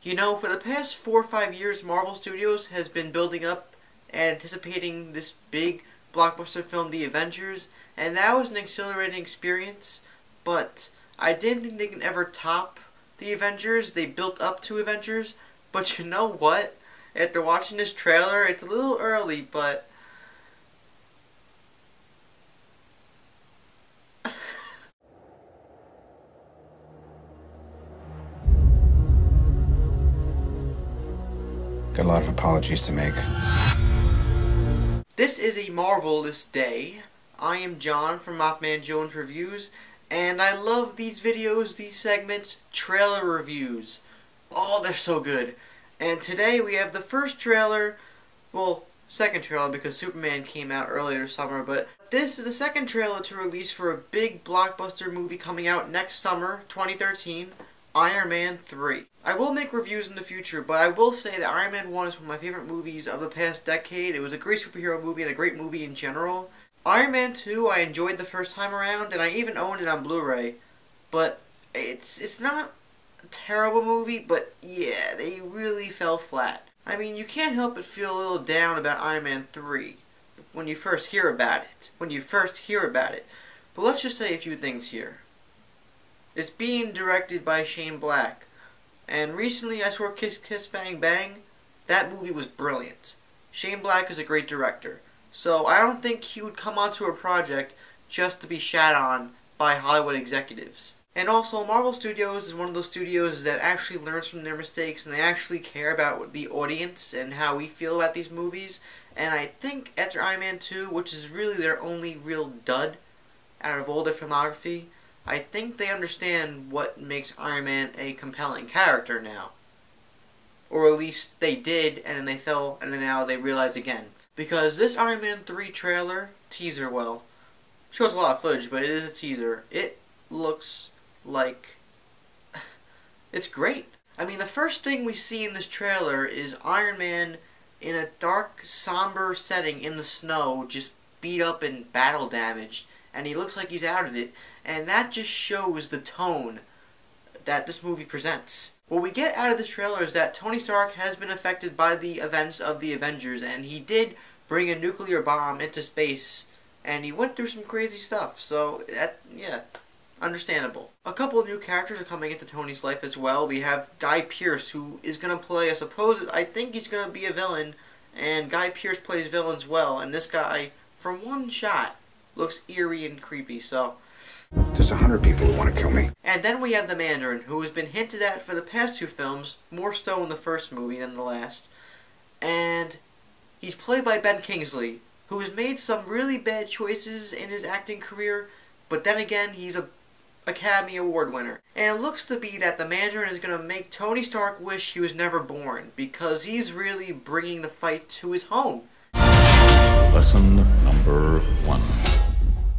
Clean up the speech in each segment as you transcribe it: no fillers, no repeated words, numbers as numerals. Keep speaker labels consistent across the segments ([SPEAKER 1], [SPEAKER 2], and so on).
[SPEAKER 1] You know, for the past 4 or 5 years, Marvel Studios has been building up and anticipating this big blockbuster film, The Avengers, and that was an exhilarating experience, but I didn't think they can ever top The Avengers. They built up to Avengers, but you know what? After watching this trailer, it's a little early, but
[SPEAKER 2] Got a lot of apologies to make.
[SPEAKER 1] this is a marvelous day. I am John from MaffmanJones Reviews, and I love these videos, these segments, trailer reviews. Oh, they're so good. And today we have the first trailer, well, second trailer because Superman came out earlier this summer, but this is the second trailer to release for a big blockbuster movie coming out next summer, 2013, Iron Man 3. I will make reviews in the future, but I will say that Iron Man 1 is one of my favorite movies of the past decade. It was a great superhero movie and a great movie in general. Iron Man 2 I enjoyed the first time around, and I even owned it on Blu-ray, but it's not a terrible movie, but yeah, they really fell flat. I mean, you can't help but feel a little down about Iron Man 3 when you first hear about it. But let's just say a few things here. It's being directed by Shane Black, and recently I saw Kiss Kiss Bang Bang. That movie was brilliant. Shane Black is a great director, so I don't think he would come onto a project just to be shat on by Hollywood executives. And also, Marvel Studios is one of those studios that actually learns from their mistakes, and they actually care about the audience and how we feel about these movies. And I think after Iron Man 2, which is really their only real dud out of all their filmography, I think they understand what makes Iron Man a compelling character now. Or at least they did, and then they fell, and then now they realize again. Because this Iron Man 3 trailer, teaser, well, shows a lot of footage, but it is a teaser. It looks like it's great. I mean, the first thing we see in this trailer is Iron Man in a dark, somber setting in the snow, just beat up and battle damaged, and he looks like he's out of it, and that just shows the tone that this movie presents. What we get out of this trailer is that Tony Stark has been affected by the events of the Avengers, and he did bring a nuclear bomb into space, and he went through some crazy stuff, so yeah, understandable. A couple of new characters are coming into Tony's life as well. We have Guy Pearce, who is going to play, I think he's going to be a villain, and Guy Pearce plays villains well, and this guy, from one shot, looks eerie and creepy, so
[SPEAKER 2] There's 100 people who want to kill me.
[SPEAKER 1] And then we have the Mandarin, who has been hinted at for the past two films, more so in the first movie than the last. And he's played by Ben Kingsley, who has made some really bad choices in his acting career, but then again, he's a Academy Award winner. And it looks to be that the Mandarin is going to make Tony Stark wish he was never born, because he's really bringing the fight to his home.
[SPEAKER 3] Lesson number 1.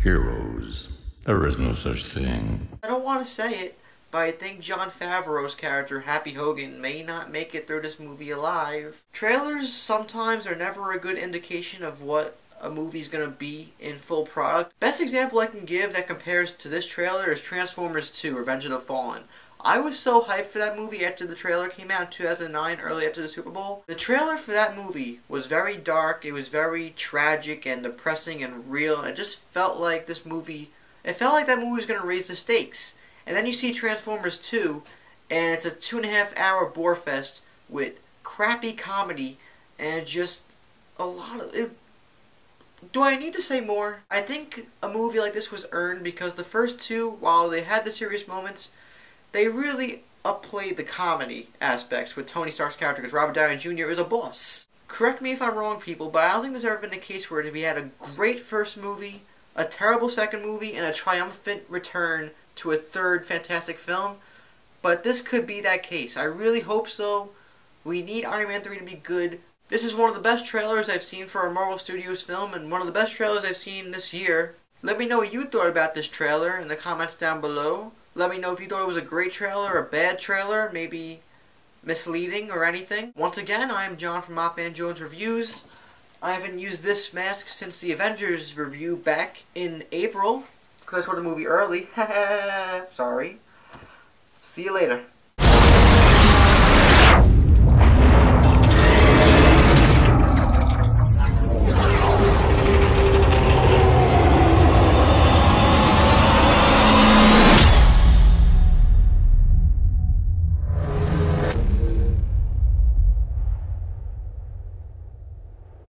[SPEAKER 3] Heroes. There is no such thing.
[SPEAKER 1] I don't want to say it, but I think Jon Favreau's character, Happy Hogan, may not make it through this movie alive. Trailers sometimes are never a good indication of what a movie's gonna be in full product. Best example I can give that compares to this trailer is Transformers 2, Revenge of the Fallen. I was so hyped for that movie after the trailer came out in 2009, early after the Super Bowl. The trailer for that movie was very dark, it was very tragic and depressing and real, and it just felt like this movie, it felt like that movie was going to raise the stakes. And then you see Transformers 2, and it's a 2.5-hour bore fest with crappy comedy and just a lot of it. Do I need to say more? I think a movie like this was earned because the first two, while they had the serious moments, they really upplayed the comedy aspects with Tony Stark's character, because Robert Downey Jr. is a boss. Correct me if I'm wrong, people, but I don't think there's ever been a case where we had a great first movie, a terrible second movie, and a triumphant return to a third fantastic film. But this could be that case. I really hope so. We need Iron Man 3 to be good. This is one of the best trailers I've seen for a Marvel Studios film, and one of the best trailers I've seen this year. Let me know what you thought about this trailer in the comments down below. Let me know if you thought it was a great trailer, a bad trailer, maybe misleading or anything. Once again, I am John from MaffmanJones Reviews. I haven't used this mask since the Avengers review back in April, because I saw the movie early. Sorry. See you later.